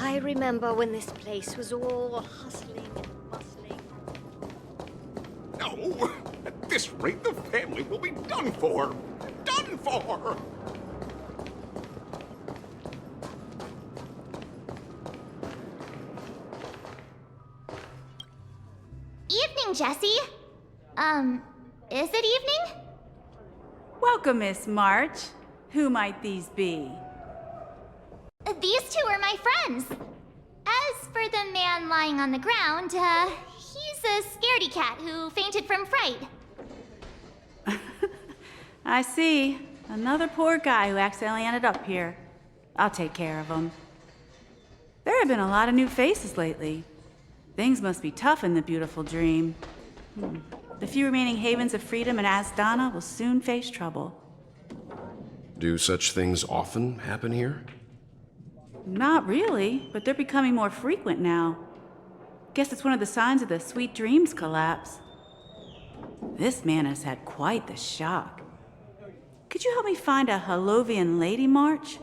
I remember when this place was all hustling and bustling. No! At this rate, the family will be done for! Done for! Evening, Jessie. Is it evening? Welcome, Miss March. Who might these be? These two are my friends. As for the man lying on the ground, he's a scaredy cat who fainted from fright. I see. Another poor guy who accidentally ended up here. I'll take care of him. There have been a lot of new faces lately. Things must be tough in the beautiful dream. The few remaining havens of freedom in Asdana will soon face trouble. Do such things often happen here? Not really, but they're becoming more frequent now. Guess it's one of the signs of the Sweet Dreams collapse. This man has had quite the shock. Could you help me find a Halovian lady, March?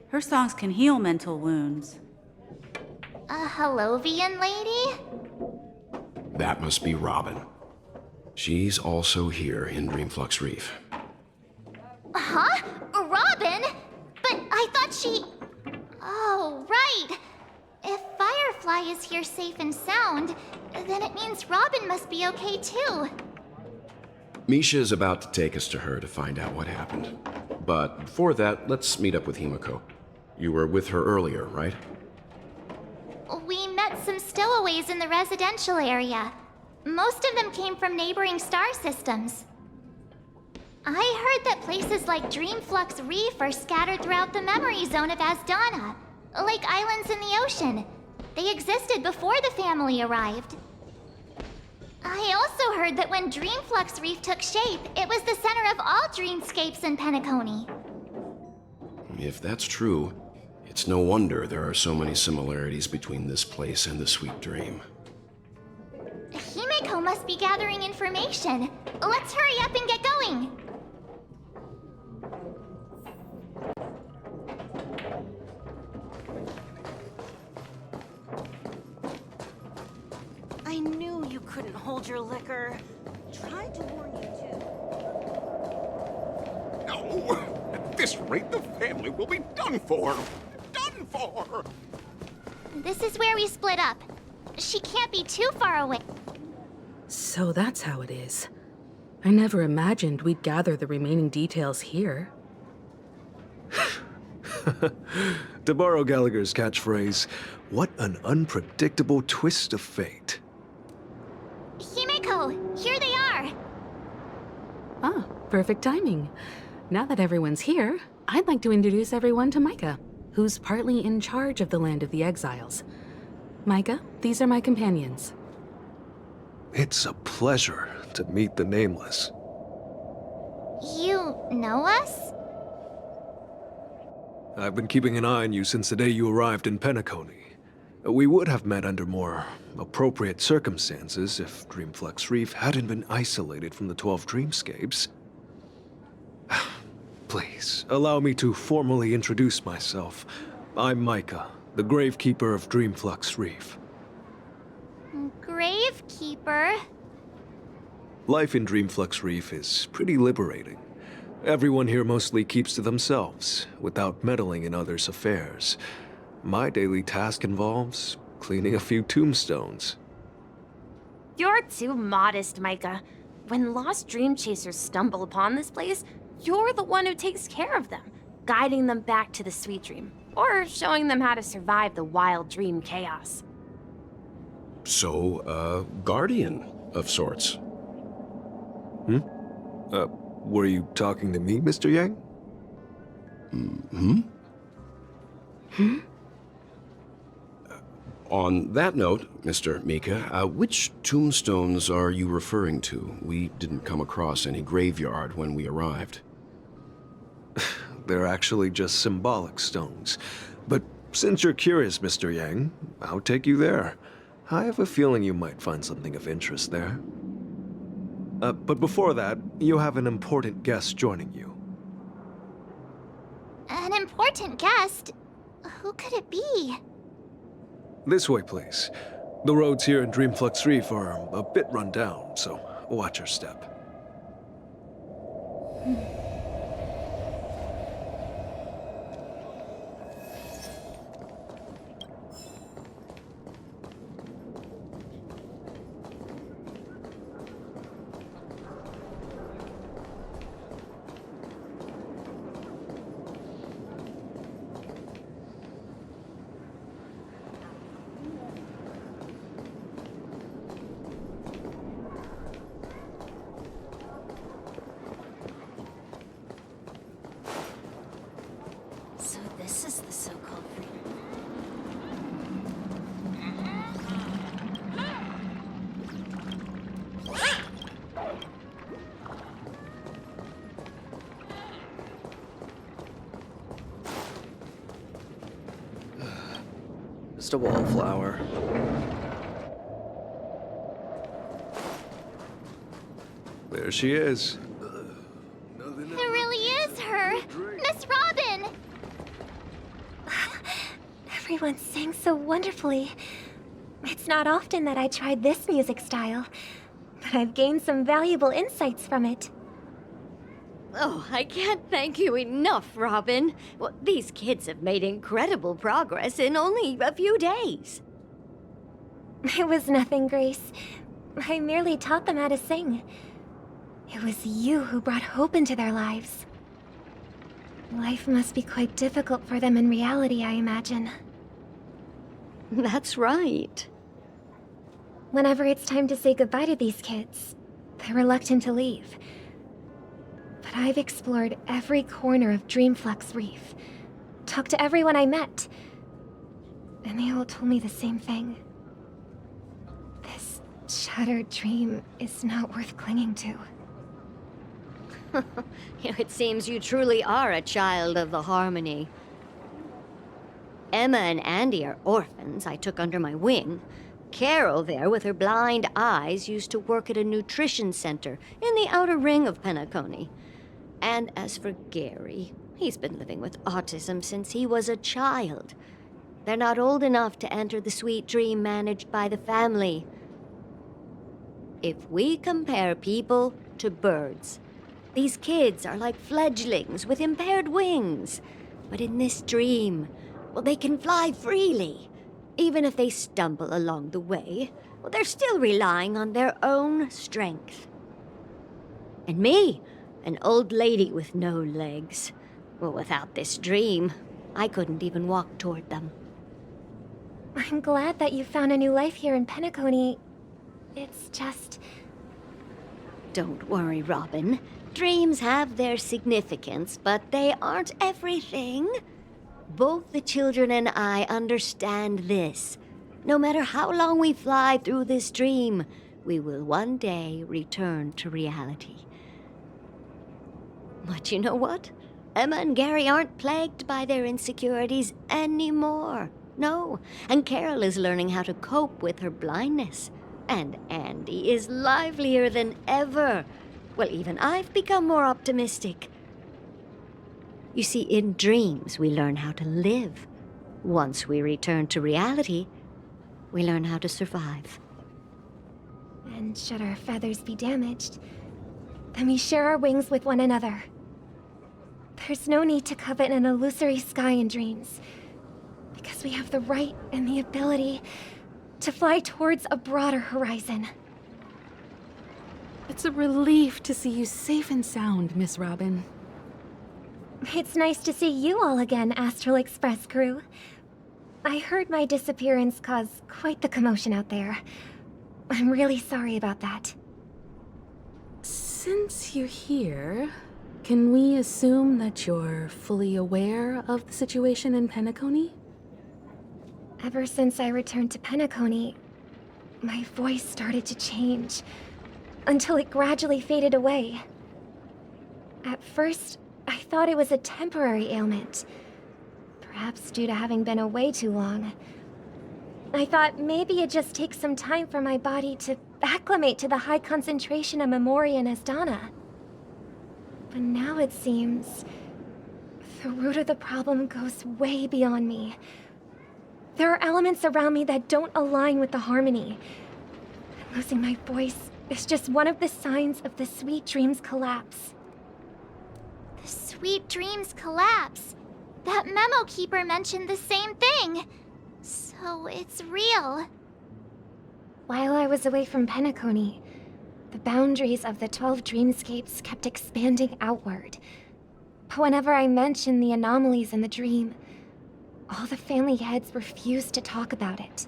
Her songs can heal mental wounds. A Halovian lady? That must be Robin. She's also here in Dreamflux Reef. Huh? Robin? But I thought she... Oh, right. If Firefly is here safe and sound, then it means Robin must be okay too. Misha is about to take us to her to find out what happened. But before that, let's meet up with Himiko. You were with her earlier, right? We met some stowaways in the residential area. Most of them came from neighboring star systems. I heard that places like Dreamflux Reef are scattered throughout the memory zone of Asdana, like islands in the ocean. They existed before the family arrived. I also heard that when Dreamflux Reef took shape, it was the center of all dreamscapes in Penacony. If that's true, it's no wonder there are so many similarities between this place and the Sweet Dream. Himeko must be gathering information. Let's hurry up and get going. I knew you couldn't hold your liquor. Tried to warn you too. No! At this rate, the family will be done for! Done for! This is where we split up. She can't be too far away. So that's how it is. I never imagined we'd gather the remaining details here. To borrow Gallagher's catchphrase, what an unpredictable twist of fate. Himeko, here they are. Ah, perfect timing. Now that everyone's here, I'd like to introduce everyone to Micah, who's partly in charge of the Land of the Exiles. Micah, these are my companions. It's a pleasure to meet the Nameless. You know us? I've been keeping an eye on you since the day you arrived in Penacony. We would have met under more appropriate circumstances if Dreamflux Reef hadn't been isolated from the 12 dreamscapes. Please, allow me to formally introduce myself. I'm Micah, the Gravekeeper of Dreamflux Reef. Gravekeeper? Life in Dreamflux Reef is pretty liberating. Everyone here mostly keeps to themselves, without meddling in others' affairs. My daily task involves cleaning a few tombstones. You're too modest, Micah. When lost dream chasers stumble upon this place, you're the one who takes care of them, guiding them back to the Sweet Dream, or showing them how to survive the wild dream chaos. So, a guardian of sorts. Were you talking to me, Mr. Yang? On that note, Mr. Mika, which tombstones are you referring to? We didn't come across any graveyard when we arrived. They're actually just symbolic stones. But since you're curious, Mr. Yang, I'll take you there. I have a feeling you might find something of interest there. But before that, you have an important guest joining you. An important guest? Who could it be? This way, please. The roads here in Dreamflux Reef are a bit run down, so watch your step. So this is the so-called freedom. Just a wallflower. There she is. It really is her! Miss Robin! Everyone sang so wonderfully. It's not often that I tried this music style, but I've gained some valuable insights from it. Oh, I can't thank you enough, Robin. Well, these kids have made incredible progress in only a few days. It was nothing, Grace. I merely taught them how to sing. It was you who brought hope into their lives. Life must be quite difficult for them in reality, I imagine. That's right. Whenever it's time to say goodbye to these kids, they're reluctant to leave. But I've explored every corner of Dreamflux Reef, talked to everyone I met, and they all told me the same thing. This shattered dream is not worth clinging to. It seems you truly are a child of the Harmony. Emma and Andy are orphans I took under my wing. Carol there, with her blind eyes, used to work at a nutrition center in the outer ring of Penacony. And as for Gary, he's been living with autism since he was a child. They're not old enough to enter the sweet dream managed by the family. If we compare people to birds, these kids are like fledglings with impaired wings. But in this dream, well, they can fly freely. Even if they stumble along the way, well, they're still relying on their own strength. And me, an old lady with no legs. Well, without this dream, I couldn't even walk toward them. I'm glad that you found a new life here in Penacony. It's just... Don't worry, Robin. Dreams have their significance, but they aren't everything. Both the children and I understand this. No matter how long we fly through this dream, we will one day return to reality. But you know what? Emma and Gary aren't plagued by their insecurities anymore. No, and Carol is learning how to cope with her blindness. And Andy is livelier than ever. Well, even I've become more optimistic. You see, in dreams, we learn how to live. Once we return to reality, we learn how to survive. And should our feathers be damaged, then we share our wings with one another. There's no need to covet an illusory sky in dreams, because we have the right and the ability to fly towards a broader horizon. It's a relief to see you safe and sound, Miss Robin. It's nice to see you all again, Astral Express crew. I heard my disappearance caused quite the commotion out there. I'm really sorry about that. Since you're here, can we assume that you're fully aware of the situation in Penacony? Ever since I returned to Penacony, my voice started to change, until it gradually faded away. At first, I thought it was a temporary ailment, perhaps due to having been away too long. I thought maybe it just takes some time for my body to acclimate to the high concentration of Memoria and Asdana. But now it seems the root of the problem goes way beyond me. There are elements around me that don't align with the harmony. And losing my voice is just one of the signs of the Sweet Dreams collapse. The Sweet Dreams collapse. That memo keeper mentioned the same thing. So it's real. While I was away from Penacony, the boundaries of the 12 dreamscapes kept expanding outward. But whenever I mentioned the anomalies in the dream, all the family heads refused to talk about it.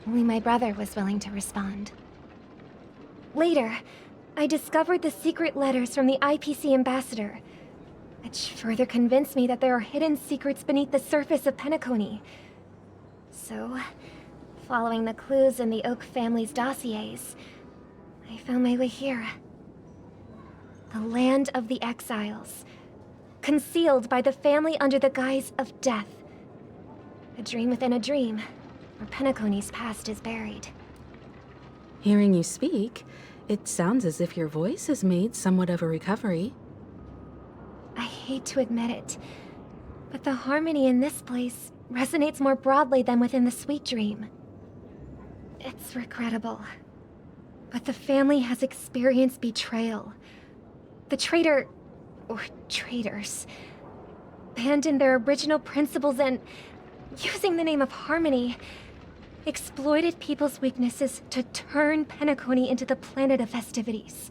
Only my brother was willing to respond. Later, I discovered the secret letters from the IPC ambassador, which further convinced me that there are hidden secrets beneath the surface of Penacony. So, following the clues in the Oak family's dossiers, I found my way here. The land of the exiles, concealed by the family under the guise of death. A dream within a dream, where Penacony's past is buried. Hearing you speak, it sounds as if your voice has made somewhat of a recovery. I hate to admit it, but the harmony in this place resonates more broadly than within the Sweet Dream. It's regrettable, but the family has experienced betrayal. The traitor, or traitors, abandoned their original principles and, using the name of harmony, exploited people's weaknesses to turn Penacony into the planet of festivities,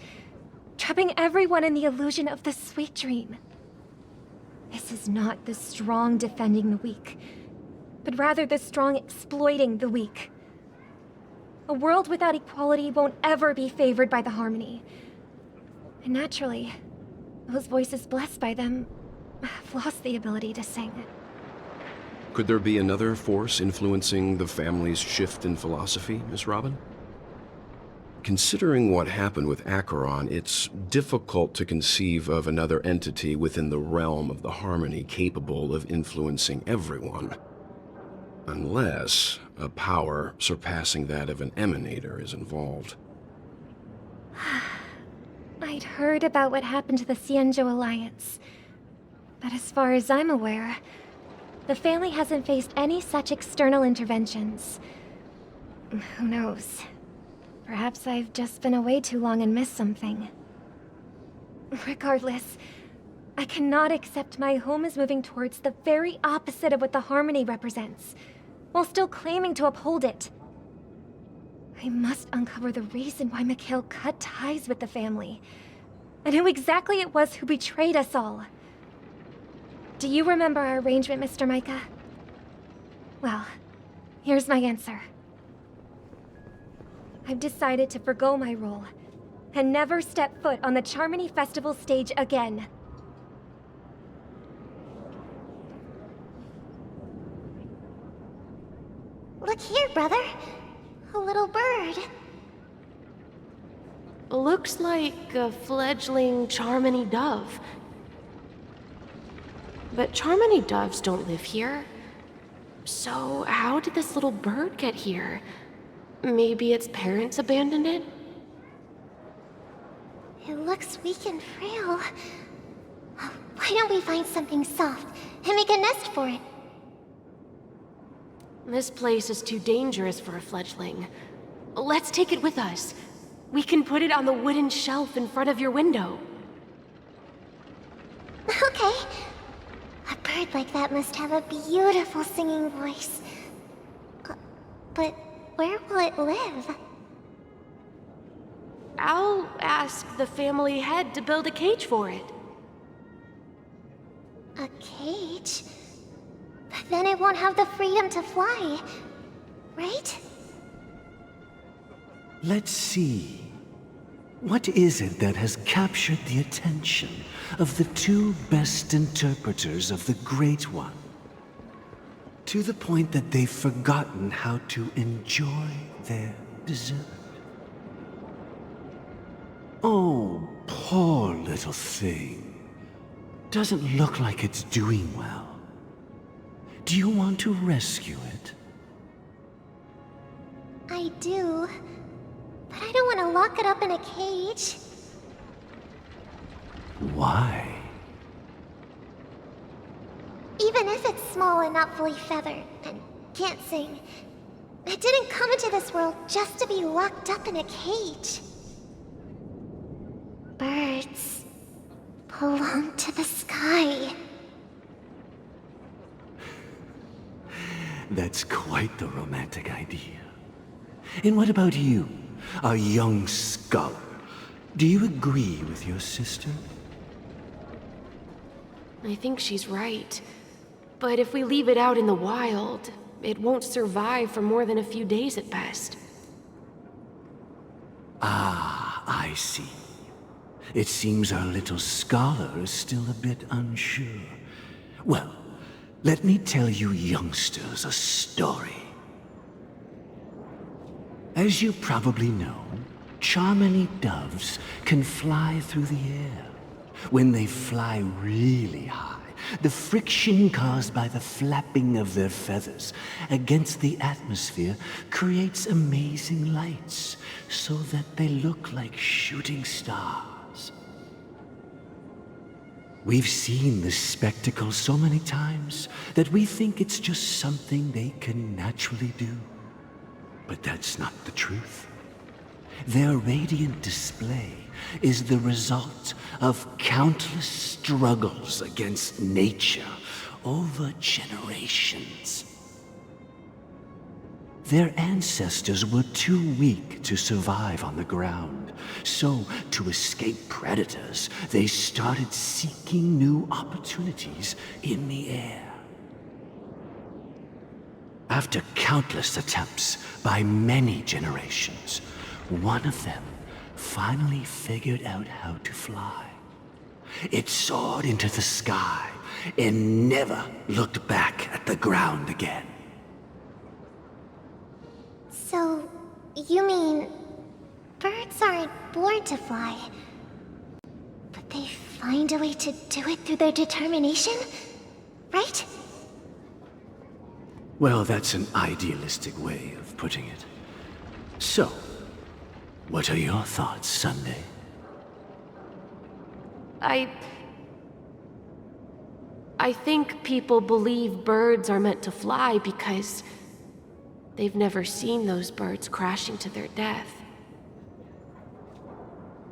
trapping everyone in the illusion of the Sweet Dream. This is not the strong defending the weak, but rather the strong exploiting the weak. A world without equality won't ever be favored by the harmony. And naturally, those voices blessed by them have lost the ability to sing. Could there be another force influencing the family's shift in philosophy, Miss Robin? Considering what happened with Acheron, it's difficult to conceive of another entity within the realm of the harmony capable of influencing everyone. Unless a power surpassing that of an emanator is involved. I'd heard about what happened to the Cienjo Alliance, but as far as I'm aware, the family hasn't faced any such external interventions. Who knows? Perhaps I've just been away too long and missed something. Regardless, I cannot accept my home is moving towards the very opposite of what the harmony represents, while still claiming to uphold it. I must uncover the reason why Mikhail cut ties with the family, and who exactly it was who betrayed us all. Do you remember our arrangement, Mr. Micah? Well, here's my answer. I've decided to forgo my role, and never step foot on the Charmony Festival stage again. Look here, brother. A little bird. Looks like a fledgling Charmony dove. But Charmony doves don't live here. So how did this little bird get here? Maybe its parents abandoned it? It looks weak and frail. Why don't we find something soft and make a nest for it? This place is too dangerous for a fledgling. Let's take it with us. We can put it on the wooden shelf in front of your window. Okay. A bird like that must have a beautiful singing voice. But where will it live? I'll ask the family head to build a cage for it. A cage? But then it won't have the freedom to fly, right? Let's see. What is it that has captured the attention of the two best interpreters of the Great One? To the point that they've forgotten how to enjoy their dessert. Oh, poor little thing. Doesn't look like it's doing well. Do you want to rescue it? I do. But I don't want to lock it up in a cage. Why? Even if it's small and not fully feathered, and can't sing. It didn't come into this world just to be locked up in a cage. Birds belong to the sky. That's quite the romantic idea. And what about you, a young scholar? Do you agree with your sister? I think she's right. But if we leave it out in the wild, it won't survive for more than a few days at best. Ah, I see. It seems our little scholar is still a bit unsure. Well, let me tell you youngsters a story. As you probably know, Charmony doves can fly through the air. When they fly really high, the friction caused by the flapping of their feathers against the atmosphere creates amazing lights, so that they look like shooting stars. We've seen this spectacle so many times that we think it's just something they can naturally do. But that's not the truth. Their radiant display is the result of countless struggles against nature over generations. Their ancestors were too weak to survive on the ground, so to escape predators, they started seeking new opportunities in the air. After countless attempts by many generations, one of them finally figured out how to fly. It soared into the sky and never looked back at the ground again. So, you mean birds aren't born to fly, but they find a way to do it through their determination, right? Well, that's an idealistic way of putting it. So, what are your thoughts, Sunday? I think people believe birds are meant to fly because they've never seen those birds crashing to their death.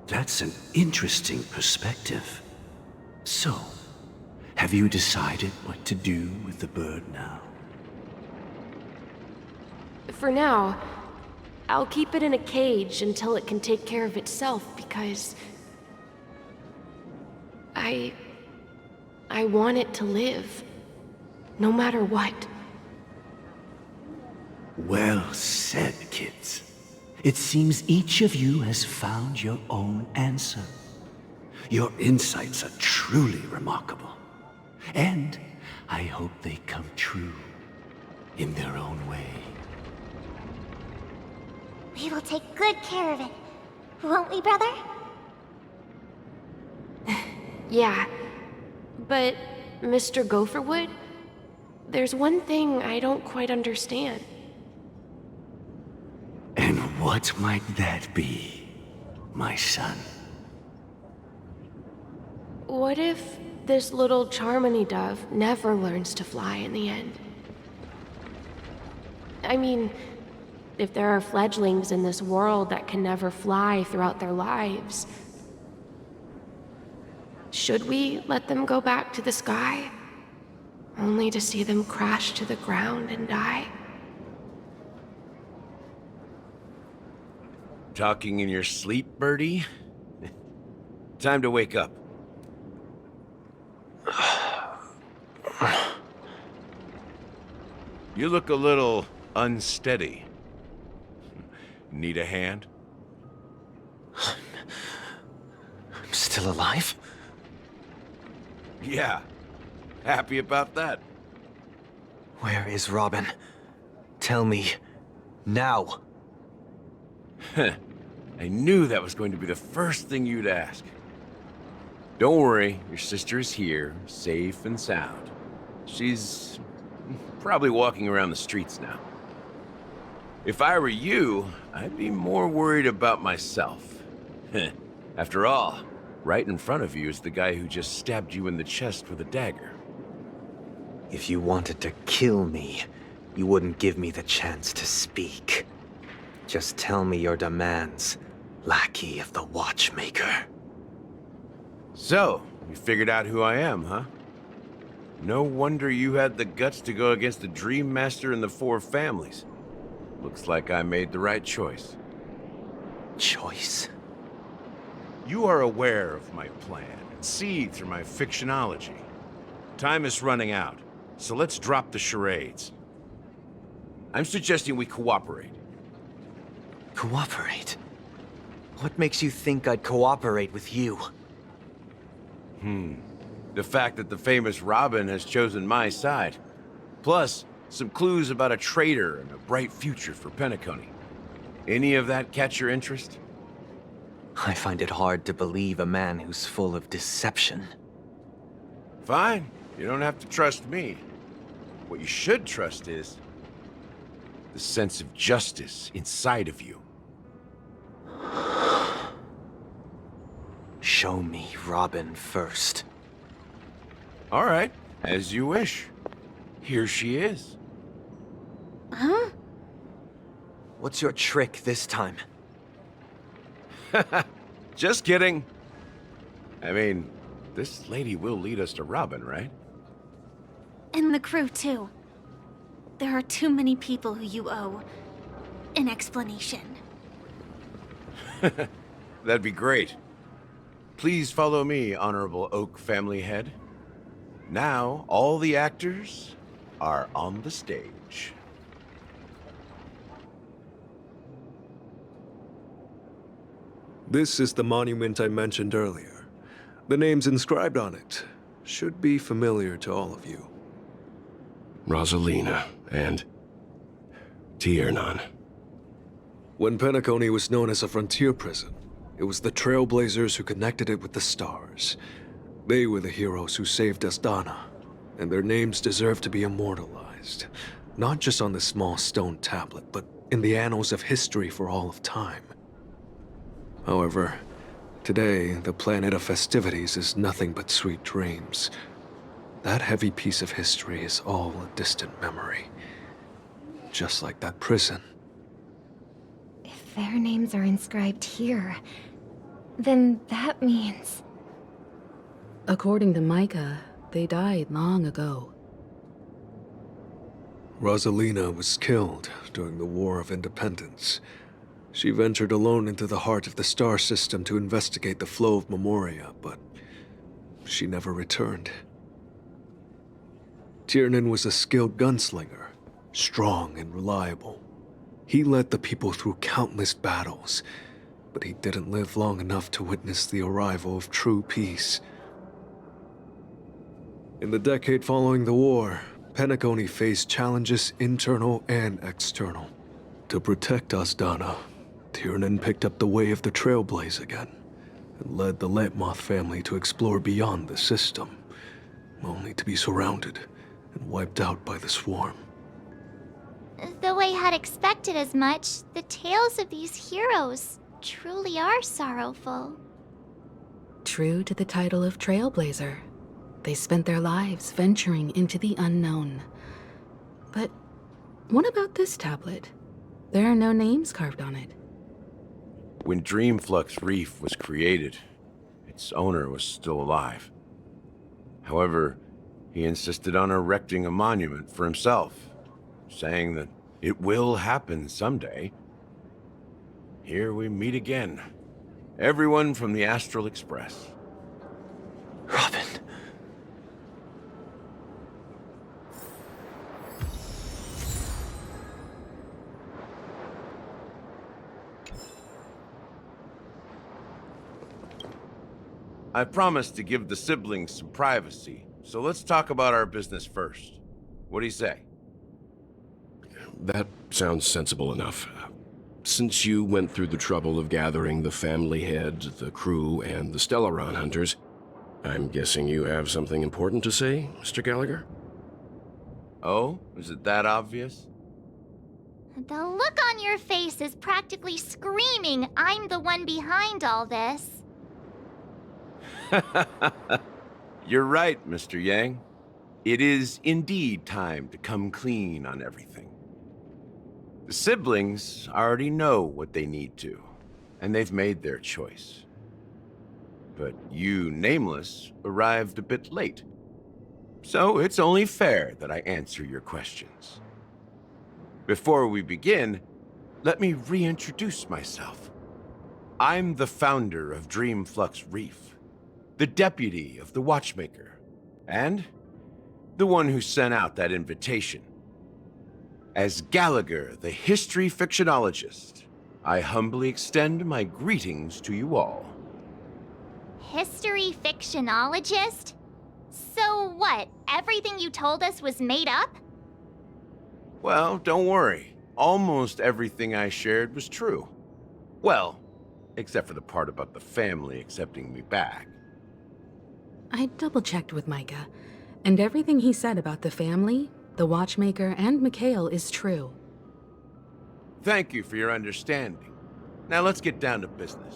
That's an interesting perspective. So, have you decided what to do with the bird now? For now, I'll keep it in a cage until it can take care of itself because I want it to live, no matter what. Well said, kids. It seems each of you has found your own answer. Your insights are truly remarkable. And I hope they come true in their own way. We will take good care of it, won't we, brother? Yeah, but Mr. Gopherwood, there's one thing I don't quite understand. And what might that be, my son? What if this little Charmony dove never learns to fly in the end? I mean, if there are fledglings in this world that can never fly throughout their lives, should we let them go back to the sky, only to see them crash to the ground and die? Talking in your sleep, Birdie? Time to wake up. You look a little unsteady. Need a hand? I'm still alive? Yeah. Happy about that? Where is Robin? Tell me. Now. I knew that was going to be the first thing you'd ask. Don't worry, your sister is here, safe and sound. She's probably walking around the streets now. If I were you, I'd be more worried about myself. After all, right in front of you is the guy who just stabbed you in the chest with a dagger. If you wanted to kill me, you wouldn't give me the chance to speak. Just tell me your demands, lackey of the Watchmaker. So, you figured out who I am, huh? No wonder you had the guts to go against the Dream Master and the Four Families. Looks like I made the right choice. Choice? You are aware of my plan and see through my fictionology. Time is running out, so let's drop the charades. I'm suggesting we cooperate. Cooperate? What makes you think I'd cooperate with you? The fact that the famous Robin has chosen my side. Plus, some clues about a traitor and a bright future for Penacony. Any of that catch your interest? I find it hard to believe a man who's full of deception. Fine. You don't have to trust me. What you should trust is the sense of justice inside of you. Show me Robin first. All right, as you wish. Here she is. Huh? What's your trick this time? Just kidding. I mean, this lady will lead us to Robin, right? And the crew, too. There are too many people who you owe an explanation. That'd be great. Please follow me, Honorable Oak Family Head. Now, all the actors are on the stage. This is the monument I mentioned earlier. The names inscribed on it should be familiar to all of you. Rosalina and Tiernan. When Penacony was known as a frontier prison, it was the Trailblazers who connected it with the stars. They were the heroes who saved Asdana, and their names deserve to be immortalized, not just on this small stone tablet, but in the annals of history for all of time. However, today, the planet of festivities is nothing but sweet dreams. That heavy piece of history is all a distant memory. Just like that prison. If their names are inscribed here, then that means... According to Micah, they died long ago. Rosalina was killed during the War of Independence. She ventured alone into the heart of the star system to investigate the flow of Memoria, but she never returned. Tiernan was a skilled gunslinger, strong and reliable. He led the people through countless battles, but he didn't live long enough to witness the arrival of true peace. In the decade following the war, Penacony faced challenges internal and external. To protect Asdana, Tiernan picked up the way of the Trailblaze again, and led the Letmoth family to explore beyond the system, only to be surrounded and wiped out by the swarm. Though I had expected as much, the tales of these heroes truly are sorrowful. True to the title of Trailblazer, they spent their lives venturing into the unknown. But what about this tablet? There are no names carved on it. When Dreamflux Reef was created, its owner was still alive. However, he insisted on erecting a monument for himself, saying that it will happen someday. Here we meet again. Everyone from the Astral Express. Robin. I promised to give the siblings some privacy, so let's talk about our business first. What do you say? That sounds sensible enough. Since you went through the trouble of gathering the family head, the crew, and the Stellaron hunters, I'm guessing you have something important to say, Mr. Gallagher? Oh? Is it that obvious? The look on your face is practically screaming, I'm the one behind all this. You're right, Mr. Yang. It is indeed time to come clean on everything. The siblings already know what they need to, and they've made their choice. But you, Nameless, arrived a bit late. So it's only fair that I answer your questions. Before we begin, let me reintroduce myself. I'm the founder of Dreamflux Reef, the deputy of the Watchmaker, and the one who sent out that invitation. As Gallagher, the history fictionologist, I humbly extend my greetings to you all. History fictionologist? So what, everything you told us was made up? Well, don't worry. Almost everything I shared was true. Well, except for the part about the family accepting me back. I double-checked with Micah, and everything he said about the family, the Watchmaker, and Mikhail is true. Thank you for your understanding. Now let's get down to business.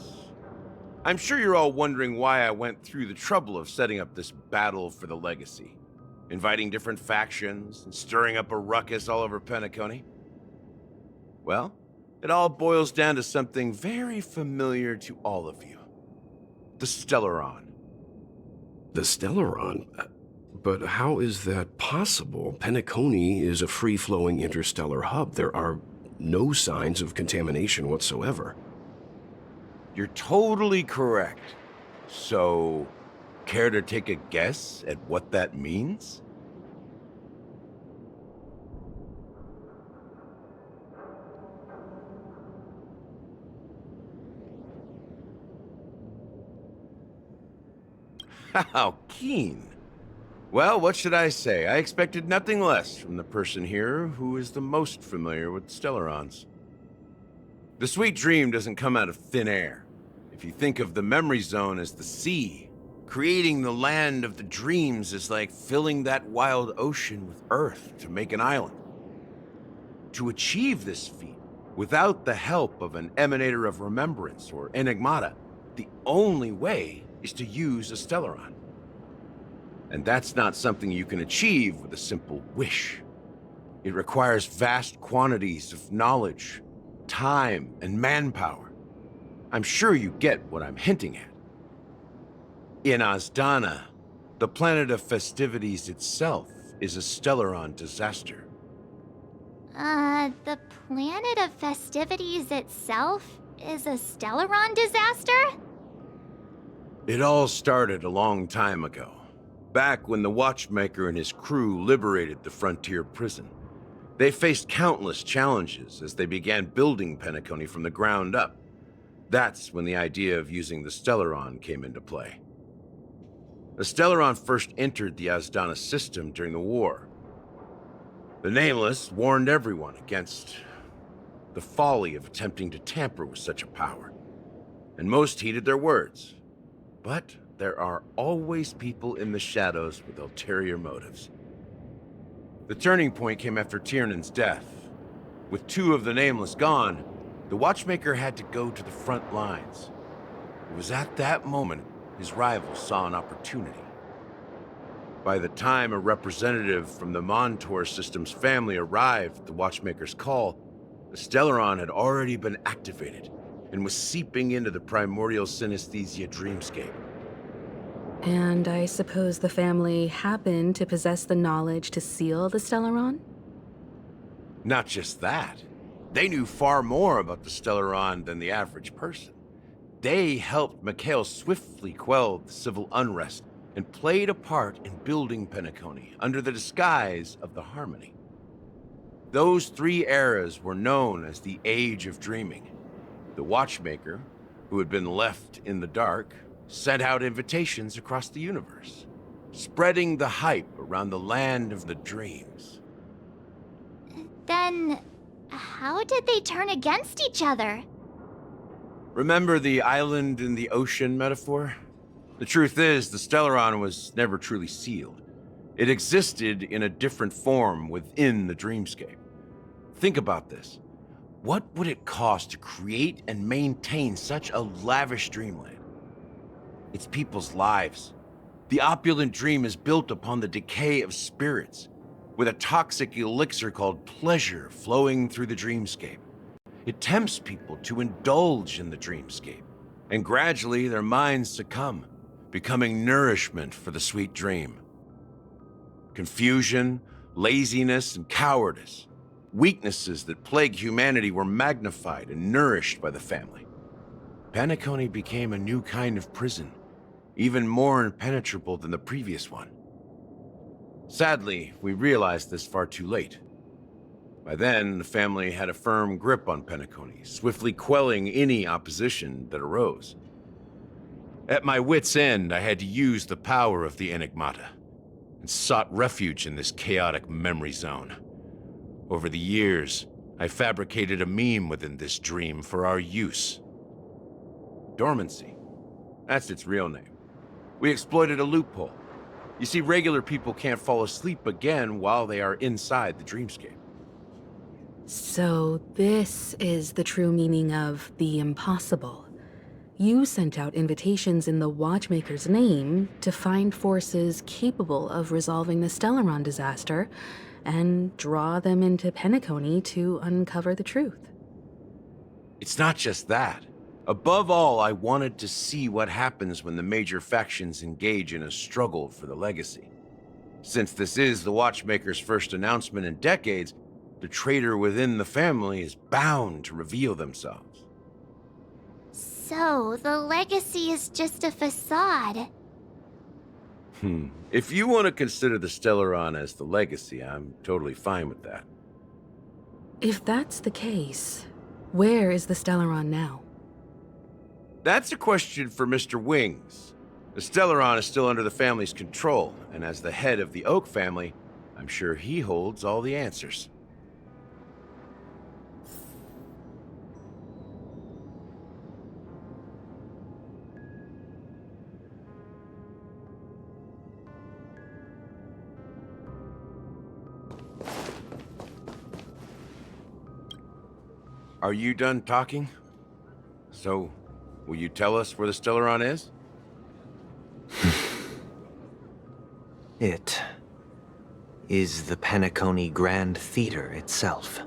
I'm sure you're all wondering why I went through the trouble of setting up this battle for the legacy, inviting different factions and stirring up a ruckus all over Penacony. Well, it all boils down to something very familiar to all of you. The Stellaron. The Stellaron? But how is that possible? Penacony is a free-flowing interstellar hub. There are no signs of contamination whatsoever. You're totally correct. So, care to take a guess at what that means? How keen. Well, what should I say? I expected nothing less from the person here who is the most familiar with Stellarons. The sweet dream doesn't come out of thin air. If you think of the memory zone as the sea, creating the land of the dreams is like filling that wild ocean with earth to make an island. To achieve this feat, without the help of an emanator of remembrance or enigmata, the only way is to use a Stellaron. And that's not something you can achieve with a simple wish. It requires vast quantities of knowledge, time, and manpower. I'm sure you get what I'm hinting at. In Azdana, the planet of festivities itself is a Stellaron disaster. The planet of festivities itself is a Stellaron disaster? It all started a long time ago, back when the Watchmaker and his crew liberated the frontier prison. They faced countless challenges as they began building Penacony from the ground up. That's when the idea of using the Stellaron came into play. The Stellaron first entered the Azdana system during the war. The Nameless warned everyone against the folly of attempting to tamper with such a power, and most heeded their words. But there are always people in the shadows with ulterior motives. The turning point came after Tiernan's death. With two of the Nameless gone, the Watchmaker had to go to the front lines. It was at that moment his rivals saw an opportunity. By the time a representative from the Montour System's family arrived at the Watchmaker's call, the Stellaron had already been activated and was seeping into the primordial synesthesia dreamscape. And I suppose the family happened to possess the knowledge to seal the Stellaron? Not just that. They knew far more about the Stellaron than the average person. They helped Mikhail swiftly quell the civil unrest and played a part in building Penacony under the disguise of the Harmony. Those three eras were known as the Age of Dreaming. The Watchmaker, who had been left in the dark, sent out invitations across the universe, spreading the hype around the land of the dreams. Then, how did they turn against each other? Remember the island in the ocean metaphor? The truth is, the Stellaron was never truly sealed. It existed in a different form within the dreamscape. Think about this. What would it cost to create and maintain such a lavish dreamland? It's people's lives, The opulent dream is built upon the decay of spirits, with a toxic elixir called pleasure flowing through the dreamscape. It tempts people to indulge in the dreamscape, and gradually their minds succumb, becoming nourishment for the sweet dream. Confusion, laziness, and cowardice, weaknesses that plague humanity, were magnified and nourished by the family. Penacony became a new kind of prison, even more impenetrable than the previous one. Sadly, we realized this far too late. By then, the family had a firm grip on Penacony, swiftly quelling any opposition that arose. At my wit's end, I had to use the power of the Enigmata, and sought refuge in this chaotic memory zone. Over the years, I fabricated a meme within this dream for our use. Dormancy. That's its real name. We exploited a loophole. You see, regular people can't fall asleep again while they are inside the dreamscape. So this is the true meaning of the impossible. You sent out invitations in the Watchmaker's name to find forces capable of resolving the Stellaron disaster and draw them into Penacony to uncover the truth. It's not just that. Above all, I wanted to see what happens when the major factions engage in a struggle for the legacy. Since this is the Watchmaker's first announcement in decades, the traitor within the family is bound to reveal themselves. So, the legacy is just a facade. If you want to consider the Stellaron as the legacy, I'm totally fine with that. If that's the case, where is the Stellaron now? That's a question for Mr. Wings. The Stellaron is still under the family's control, and as the head of the Oak family, I'm sure he holds all the answers. Are you done talking? So, will you tell us where the Stellaron is? It is the Penacony Grand Theater itself.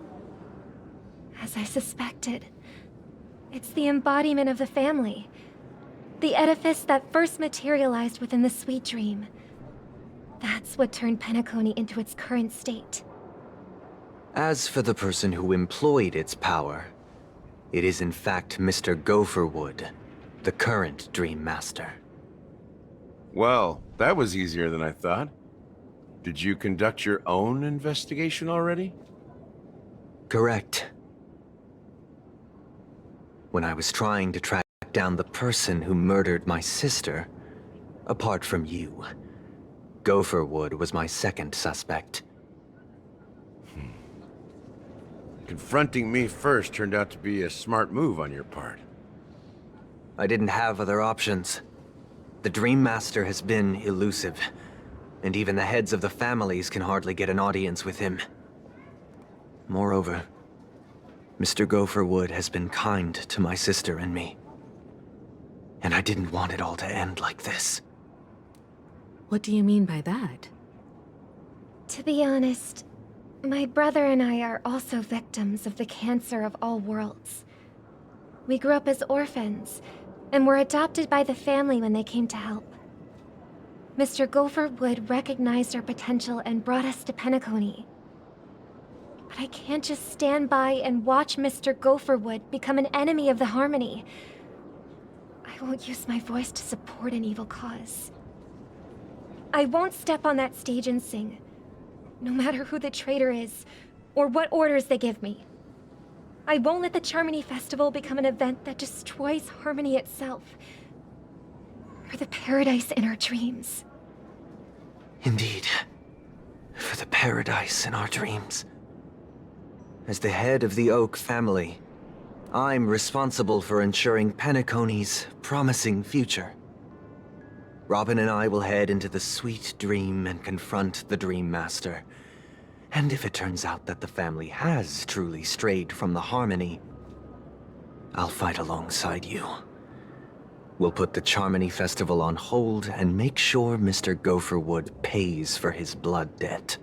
As I suspected, it's the embodiment of the family. The edifice that first materialized within the Sweet Dream. That's what turned Penacony into its current state. As for the person who employed its power, it is in fact Mr. Gopherwood, the current Dream Master. Well, that was easier than I thought. Did you conduct your own investigation already? Correct. When I was trying to track down the person who murdered my sister, apart from you, Gopherwood was my second suspect. Confronting me first turned out to be a smart move on your part. I didn't have other options. The Dream Master has been elusive, and even the heads of the families can hardly get an audience with him. Moreover, Mr. Gopherwood has been kind to my sister and me. And I didn't want it all to end like this. What do you mean by that? To be honest, my brother and I are also victims of the cancer of all worlds. We grew up as orphans, and were adopted by the family when they came to help. Mr. Gopherwood recognized our potential and brought us to Penacony. But I can't just stand by and watch Mr. Gopherwood become an enemy of the Harmony. I won't use my voice to support an evil cause. I won't step on that stage and sing, no matter who the traitor is, or what orders they give me. I won't let the Charmony Festival become an event that destroys Harmony itself, or the paradise in our dreams. Indeed. For the paradise in our dreams. As the head of the Oak family, I'm responsible for ensuring Penacony's promising future. Robin and I will head into the Sweet Dream and confront the Dream Master. And if it turns out that the family has truly strayed from the Harmony, I'll fight alongside you. We'll put the Charmony Festival on hold and make sure Mr. Gopherwood pays for his blood debt.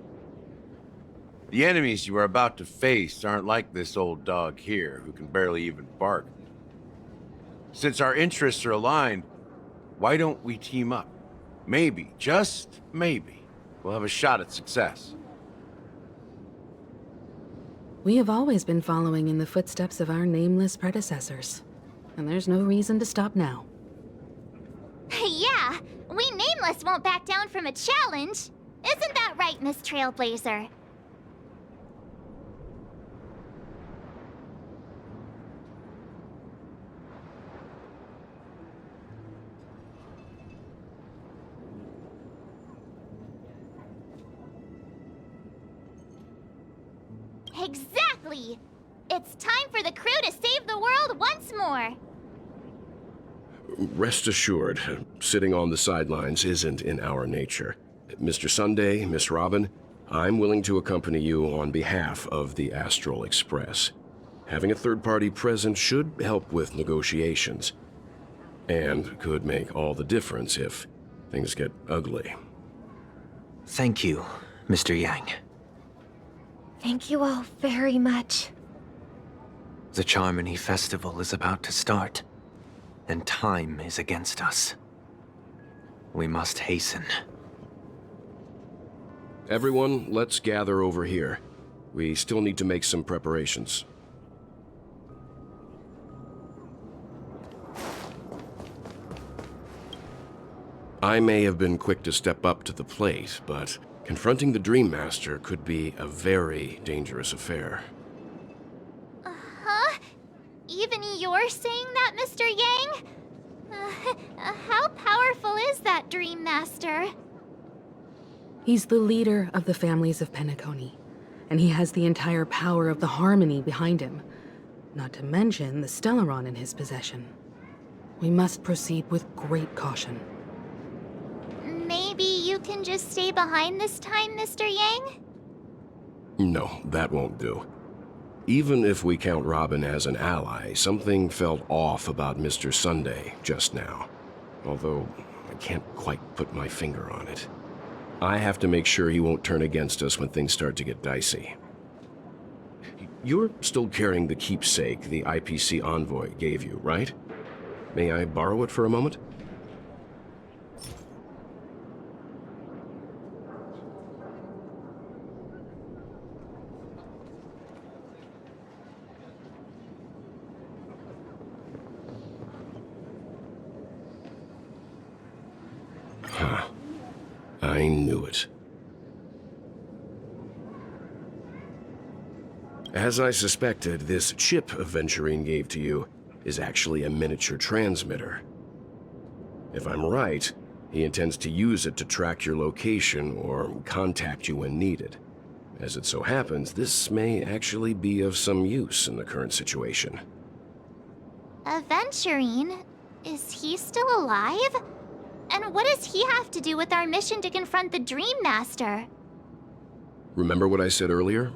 The enemies you are about to face aren't like this old dog here, who can barely even bark. Since our interests are aligned, why don't we team up? Maybe, just maybe, we'll have a shot at success. We have always been following in the footsteps of our nameless predecessors, and there's no reason to stop now. Yeah, we Nameless won't back down from a challenge. Isn't that right, Miss Trailblazer? Exactly! It's time for the crew to save the world once more! Rest assured, sitting on the sidelines isn't in our nature. Mr. Sunday, Miss Robin, I'm willing to accompany you on behalf of the Astral Express. Having a third party present should help with negotiations, and could make all the difference if things get ugly. Thank you, Mr. Yang. Thank you all very much. The Charmony Festival is about to start, and time is against us. We must hasten. Everyone, let's gather over here. We still need to make some preparations. I may have been quick to step up to the plate, but confronting the Dream Master could be a very dangerous affair. Huh? Even you're saying that, Mr. Yang? How powerful is that Dream Master? He's the leader of the families of Penacony, and he has the entire power of the Harmony behind him, not to mention the Stellaron in his possession. We must proceed with great caution. Maybe you can just stay behind this time, Mr. Yang? No, that won't do. Even if we count Robin as an ally, something felt off about Mr. Sunday just now. Although, I can't quite put my finger on it. I have to make sure he won't turn against us when things start to get dicey. You're still carrying the keepsake the IPC envoy gave you, right? May I borrow it for a moment? Huh. I knew it. As I suspected, this chip Aventurine gave to you is actually a miniature transmitter. If I'm right, he intends to use it to track your location or contact you when needed. As it so happens, this may actually be of some use in the current situation. Aventurine? Is he still alive? And what does he have to do with our mission to confront the Dream Master? Remember what I said earlier?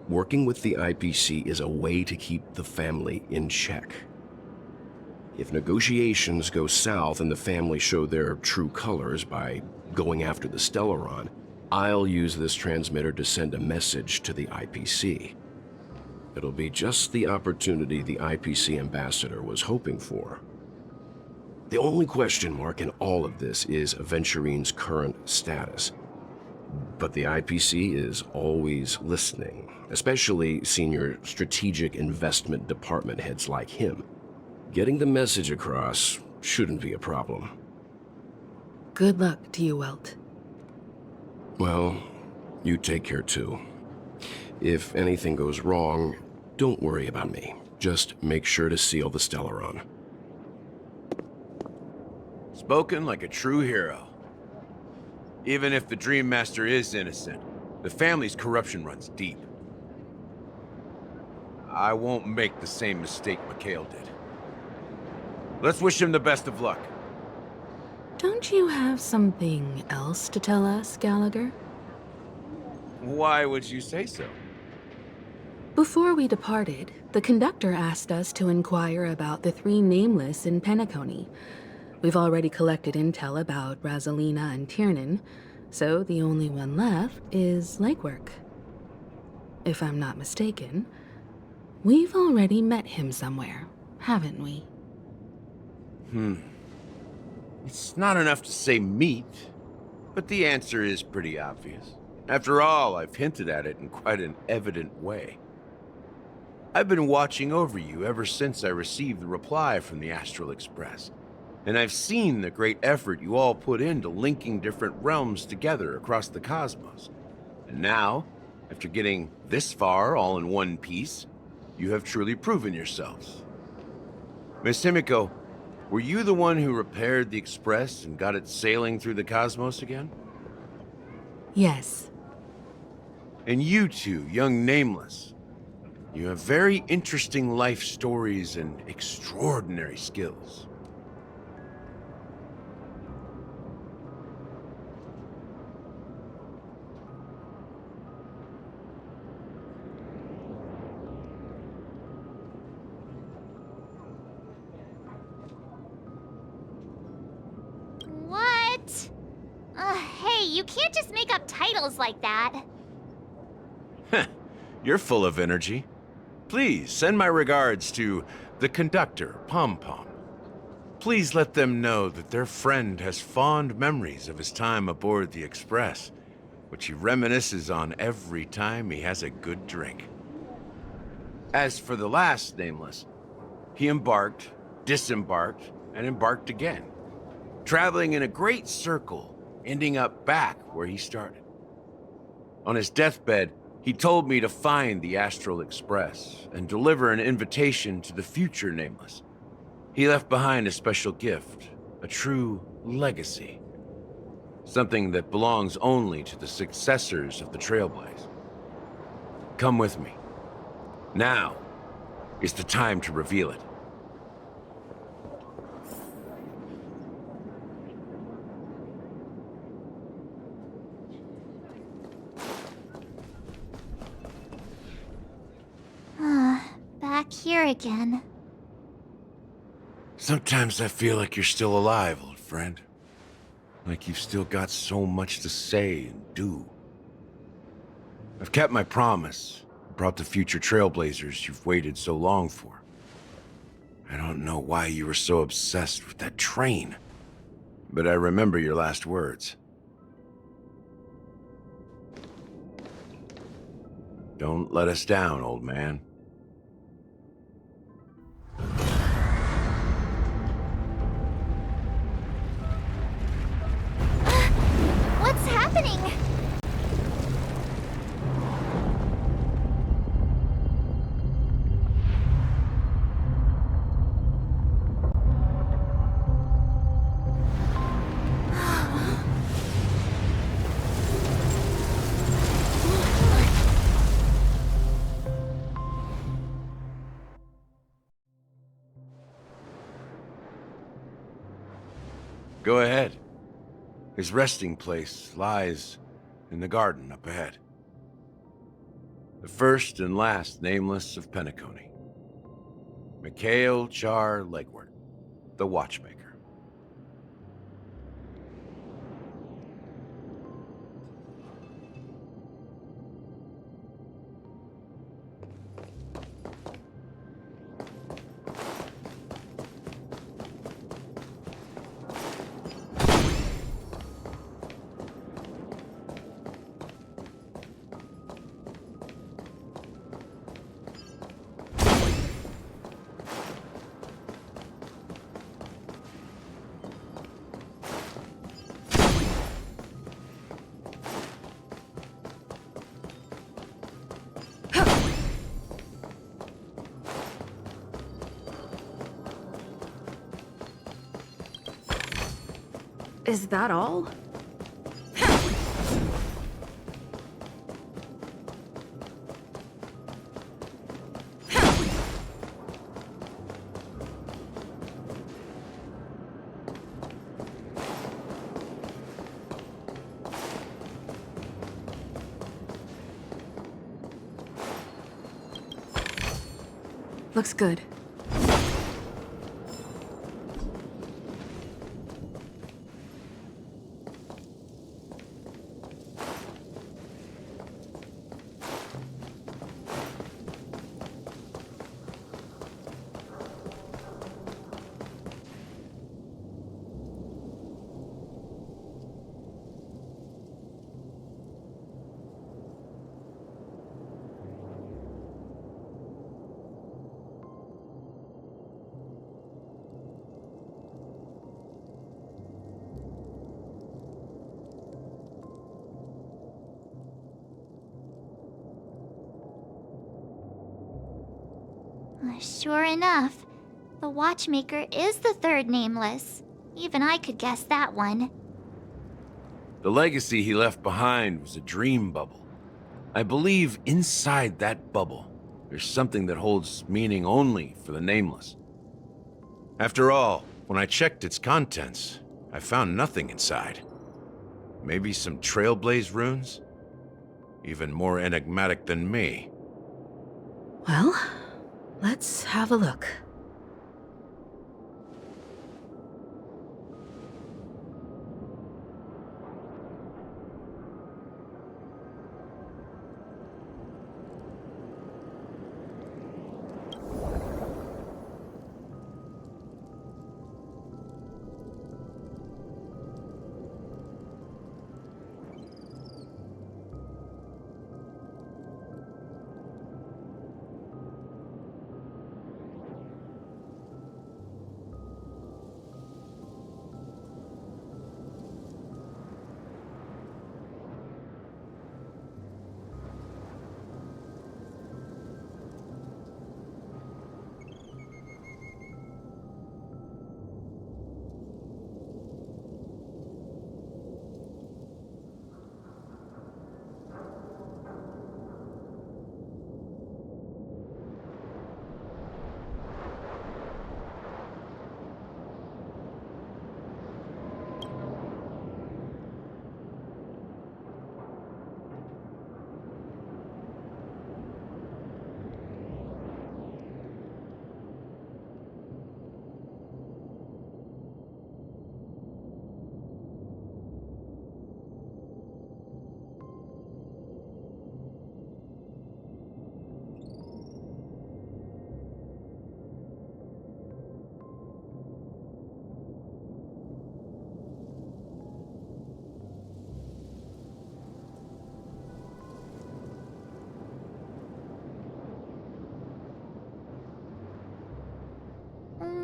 Working with the IPC is a way to keep the family in check. If negotiations go south and the family show their true colors by going after the Stellaron, I'll use this transmitter to send a message to the IPC. It'll be just the opportunity the IPC ambassador was hoping for. The only question mark in all of this is Aventurine's current status. But the IPC is always listening, especially senior strategic investment department heads like him. Getting the message across shouldn't be a problem. Good luck to you, Welt. Well, you take care too. If anything goes wrong, don't worry about me. Just make sure to seal the Stellaron. Spoken like a true hero. Even if the Dream Master is innocent, the family's corruption runs deep. I won't make the same mistake Mikhail did. Let's wish him the best of luck. Don't you have something else to tell us, Gallagher? Why would you say so? Before we departed, the conductor asked us to inquire about the three Nameless in Penacony. We've already collected intel about Razalina and Tiernan, so the only one left is legwork. If I'm not mistaken, we've already met him somewhere, haven't we? It's not enough to say meet, but the answer is pretty obvious. After all, I've hinted at it in quite an evident way. I've been watching over you ever since I received the reply from the Astral Express, and I've seen the great effort you all put into linking different realms together across the cosmos. And now, after getting this far all in one piece, you have truly proven yourselves. Miss Himiko, were you the one who repaired the Express and got it sailing through the cosmos again? Yes. And you two, young Nameless, you have very interesting life stories and extraordinary skills. What? Hey, you can't just make up titles like that. You're full of energy. Please send my regards to the conductor, Pom Pom. Please let them know that their friend has fond memories of his time aboard the Express, which he reminisces on every time he has a good drink. As for the last Nameless, he embarked, disembarked, and embarked again, traveling in a great circle, ending up back where he started. On his deathbed, he told me to find the Astral Express and deliver an invitation to the future Nameless. He left behind a special gift, a true legacy. Something that belongs only to the successors of the Trailblaze. Come with me. Now is the time to reveal it. Back here again. Sometimes I feel like you're still alive, old friend. Like you've still got so much to say and do. I've kept my promise, brought the future trailblazers you've waited so long for. I don't know why you were so obsessed with that train, but I remember your last words. Don't let us down, old man. What's happening? Go ahead. His resting place lies in the garden up ahead. The first and last Nameless of Penacony. Mikhail Char Legward, the Watchmaker. Is that all? Looks good. Sure enough, the watchmaker is the third nameless. Even I could guess that one. The legacy he left behind was a dream bubble. I believe inside that bubble, there's something that holds meaning only for the nameless. After all, when I checked its contents, I found nothing inside. Maybe some Trailblaze runes? Even more enigmatic than me. Well, let's have a look.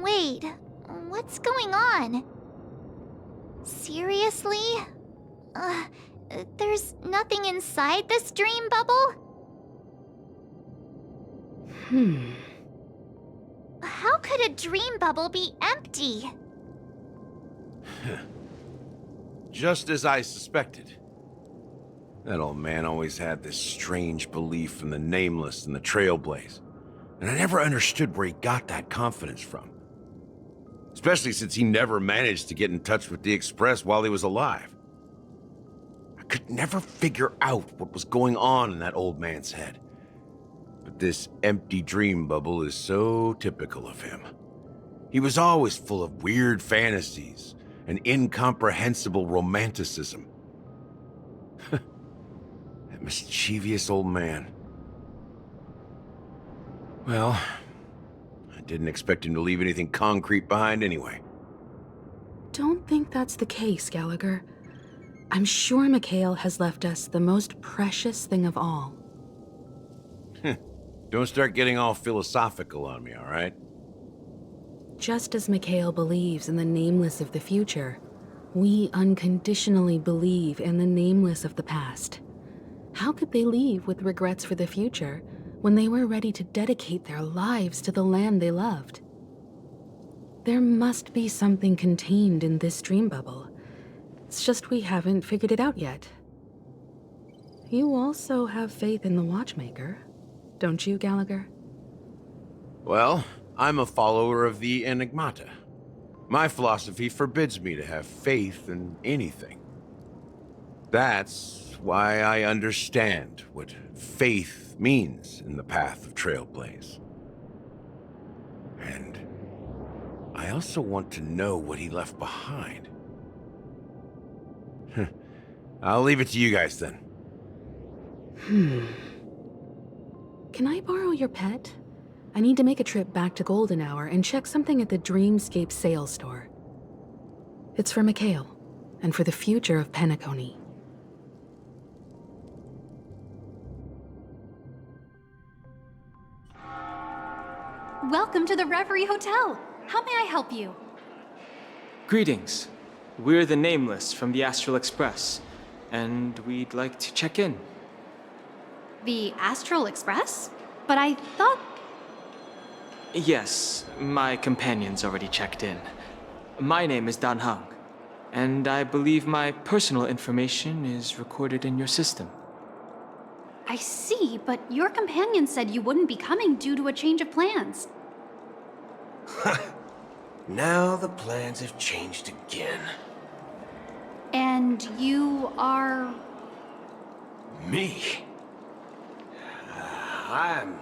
Wait, what's going on? Seriously? There's nothing inside this dream bubble? How could a dream bubble be empty? Just as I suspected. That old man always had this strange belief in the nameless and the Trailblaze. And I never understood where he got that confidence from. Especially since he never managed to get in touch with the Express while he was alive. I could never figure out what was going on in that old man's head. But this empty dream bubble is so typical of him. He was always full of weird fantasies and incomprehensible romanticism. That mischievous old man. Well, I didn't expect him to leave anything concrete behind anyway. Don't think that's the case, Gallagher. I'm sure Mikhail has left us the most precious thing of all. Don't start getting all philosophical on me, all right? Just as Mikhail believes in the nameless of the future, we unconditionally believe in the nameless of the past. How could they leave with regrets for the future when they were ready to dedicate their lives to the land they loved? There must be something contained in this dream bubble. It's just we haven't figured it out yet. You also have faith in the Watchmaker, don't you, Gallagher? Well, I'm a follower of the Enigmata. My philosophy forbids me to have faith in anything. That's why I understand what faith means in the path of Trailblaze. And I also want to know what he left behind. I'll leave it to you guys then. Can I borrow your pet? I need to make a trip back to Golden Hour and check something at the Dreamscape sales store. It's for Mikhail, and for the future of Penacony. Welcome to the Reverie Hotel. How may I help you? Greetings. We're the Nameless from the Astral Express, and we'd like to check in. The Astral Express? But I thought... Yes, my companion's already checked in. My name is Dan Heng, and I believe my personal information is recorded in your system. I see, but your companion said you wouldn't be coming due to a change of plans. Now the plans have changed again. And you are... Me? I'm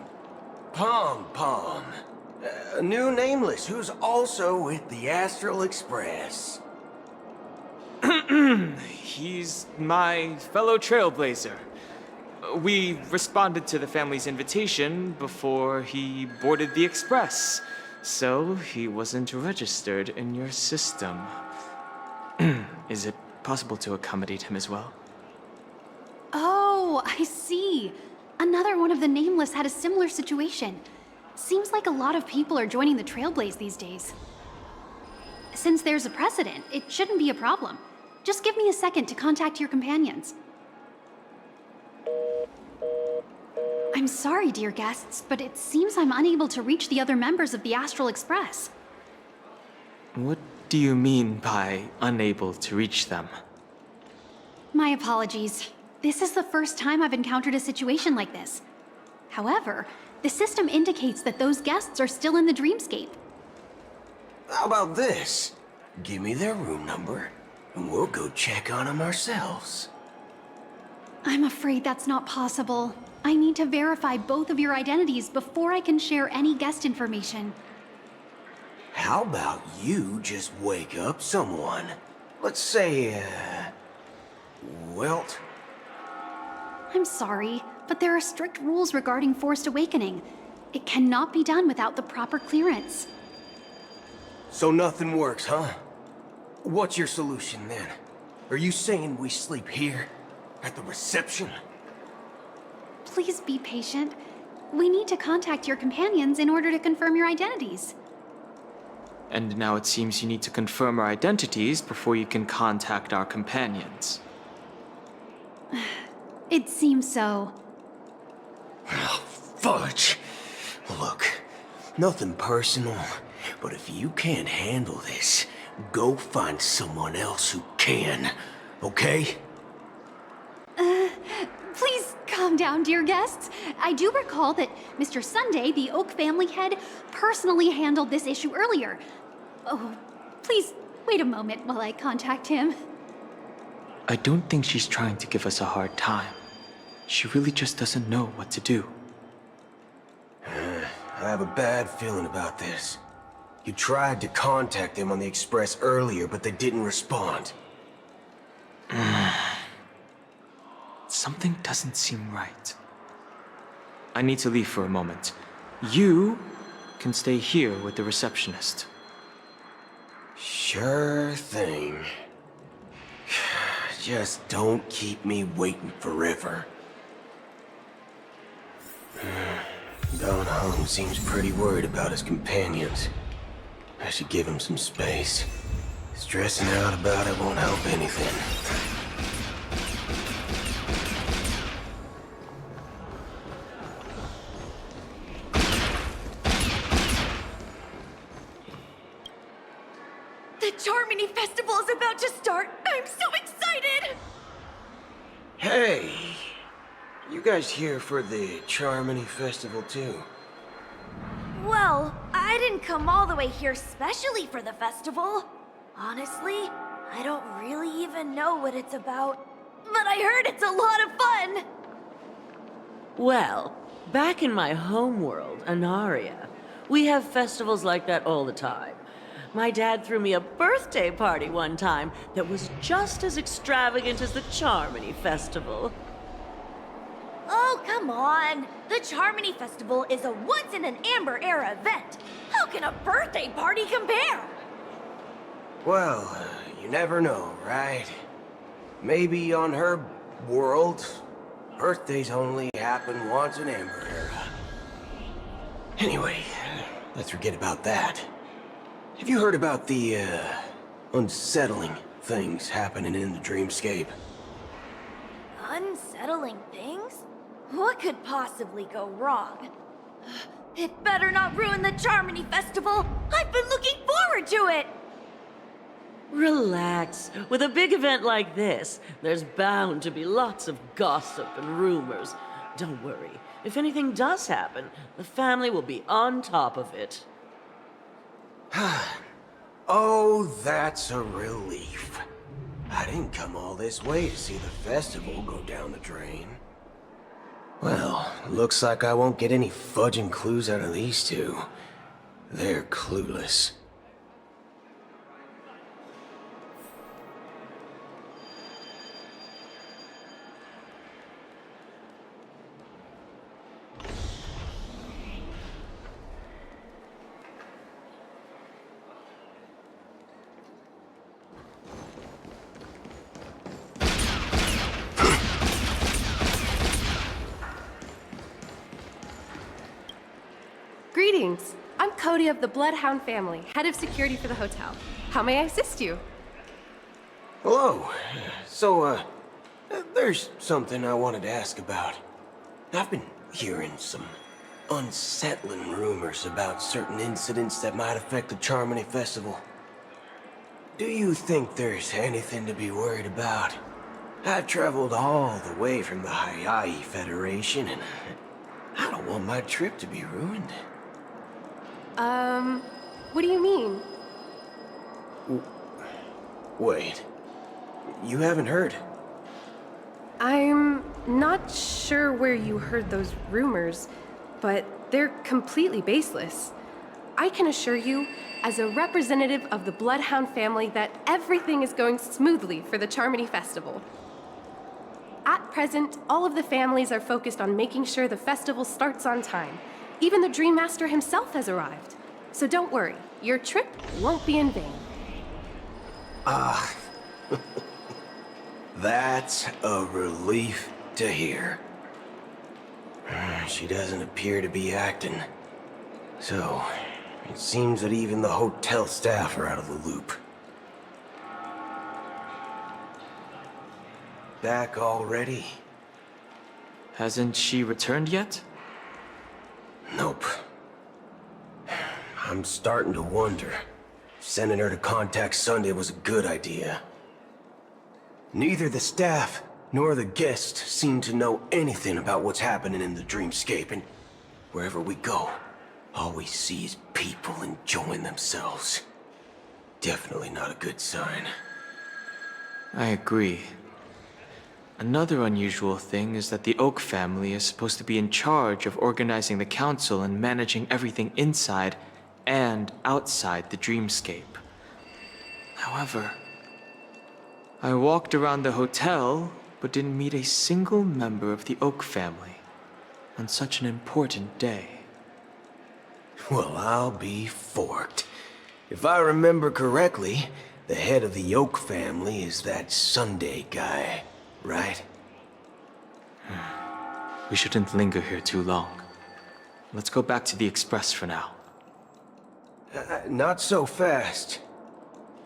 Pom Pom. A new nameless who's also with the Astral Express. He's my fellow trailblazer. We responded to the family's invitation before he boarded the express, so he wasn't registered in your system. Is it possible to accommodate him as well? Oh, I see. Another one of the Nameless had a similar situation. Seems like a lot of people are joining the Trailblaze these days. Since there's a precedent, it shouldn't be a problem. Just give me a second to contact your companions. I'm sorry, dear guests, but it seems I'm unable to reach the other members of the Astral Express. What do you mean by unable to reach them? My apologies. This is the first time I've encountered a situation like this. However, the system indicates that those guests are still in the dreamscape. How about this? Give me their room number, and we'll go check on them ourselves. I'm afraid that's not possible. I need to verify both of your identities before I can share any guest information. How about you just wake up someone? Let's say, Welt? I'm sorry, but there are strict rules regarding forced awakening. It cannot be done without the proper clearance. So nothing works, huh? What's your solution then? Are you saying we sleep here? At the reception? Please be patient. We need to contact your companions in order to confirm your identities. And now it seems you need to confirm our identities before you can contact our companions. It seems so. Oh, fudge! Look, nothing personal, but if you can't handle this, go find someone else who can, okay? Please calm down, dear guests. I do recall that Mr. Sunday, the Oak family head, personally handled this issue earlier. Oh, please wait a moment while I contact him. I don't think she's trying to give us a hard time. She really just doesn't know what to do. I have a bad feeling about this. You tried to contact them on the Express earlier, but they didn't respond. Something doesn't seem right. I need to leave for a moment. You can stay here with the receptionist. Sure thing. Just don't keep me waiting forever. Don Hung seems pretty worried about his companions. I should give him some space. Stressing out about it won't help anything. The Charmony Festival is about to start! I'm so excited! Hey! You guys here for the Charmony Festival too? Well, I didn't come all the way here specially for the festival. Honestly, I don't really even know what it's about. But I heard it's a lot of fun! Well, back in my homeworld, Anaria, we have festivals like that all the time. My dad threw me a birthday party one time that was just as extravagant as the Charmony Festival. Oh, come on! The Charmony Festival is a once-in-an-amber era event. How can a birthday party compare? Well, you never know, right? Maybe on her world, birthdays only happen once in Amber Era. Anyway, let's forget about that. Have you heard about the, unsettling things happening in the dreamscape? Unsettling things? What could possibly go wrong? It better not ruin the Charmony Festival! I've been looking forward to it! Relax. With a big event like this, there's bound to be lots of gossip and rumors. Don't worry. If anything does happen, the family will be on top of it. Oh, that's a relief. I didn't come all this way to see the festival go down the drain. Well, looks like I won't get any fudging clues out of these two. They're clueless. Greetings. I'm Cody of the Bloodhound family, head of security for the hotel. How may I assist you? Hello. So, there's something I wanted to ask about. I've been hearing some unsettling rumors about certain incidents that might affect the Charmony Festival. Do you think there's anything to be worried about? I've traveled all the way from the Hayahi Federation, and I don't want my trip to be ruined. What do you mean? Wait. You haven't heard? I'm not sure where you heard those rumors, but they're completely baseless. I can assure you, as a representative of the Bloodhound family, that everything is going smoothly for the Charmony Festival. At present, all of the families are focused on making sure the festival starts on time. Even the Dream Master himself has arrived. So don't worry, your trip won't be in vain. That's a relief to hear. She doesn't appear to be acting. So, it seems that even the hotel staff are out of the loop. Back already? Hasn't she returned yet? Nope. I'm starting to wonder if sending her to contact Sunday was a good idea. Neither the staff nor the guests seem to know anything about what's happening in the dreamscape, and wherever we go, all we see is people enjoying themselves. Definitely not a good sign. I agree. Another unusual thing is that the Oak family is supposed to be in charge of organizing the council and managing everything inside and outside the dreamscape. However, I walked around the hotel, but didn't meet a single member of the Oak family on such an important day. Well, I'll be forked. If I remember correctly, the head of the Oak family is that Sunday guy, right? We shouldn't linger here too long. Let's go back to the Express for now. Not so fast.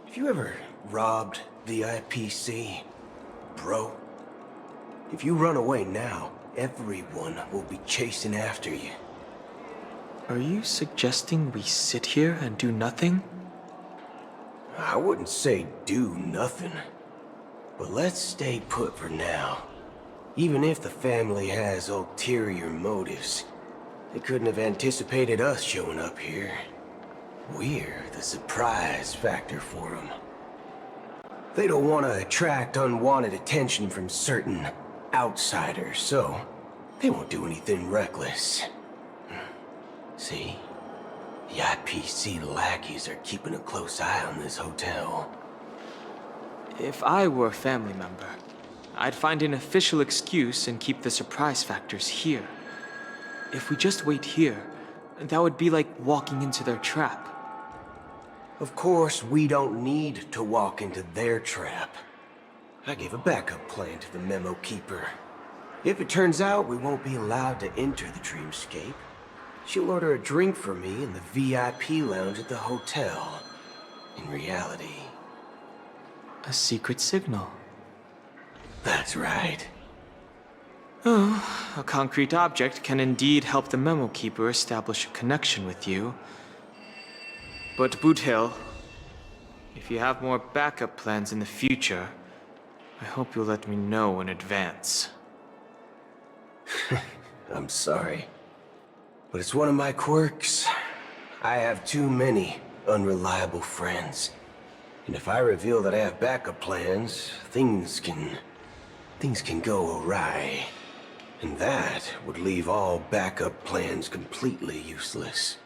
Have you ever robbed the IPC, bro? If you run away now, everyone will be chasing after you. Are you suggesting we sit here and do nothing? I wouldn't say do nothing. But let's stay put for now. Even if the family has ulterior motives, they couldn't have anticipated us showing up here. We're the surprise factor for them. They don't want to attract unwanted attention from certain outsiders, so they won't do anything reckless. See? The IPC lackeys are keeping a close eye on this hotel. If I were a family member, I'd find an official excuse and keep the surprise factors here. If we just wait here, that would be like walking into their trap. Of course, we don't need to walk into their trap. I gave a backup plan to the memo keeper. If it turns out we won't be allowed to enter the dreamscape, she'll order a drink for me in the VIP lounge at the hotel. In reality... a secret signal. That's right. Oh, a concrete object can indeed help the Memo Keeper establish a connection with you. But Boot Hill, if you have more backup plans in the future, I hope you'll let me know in advance. I'm sorry, but it's one of my quirks. I have too many unreliable friends. And if I reveal that I have backup plans, things can go awry. And that would leave all backup plans completely useless.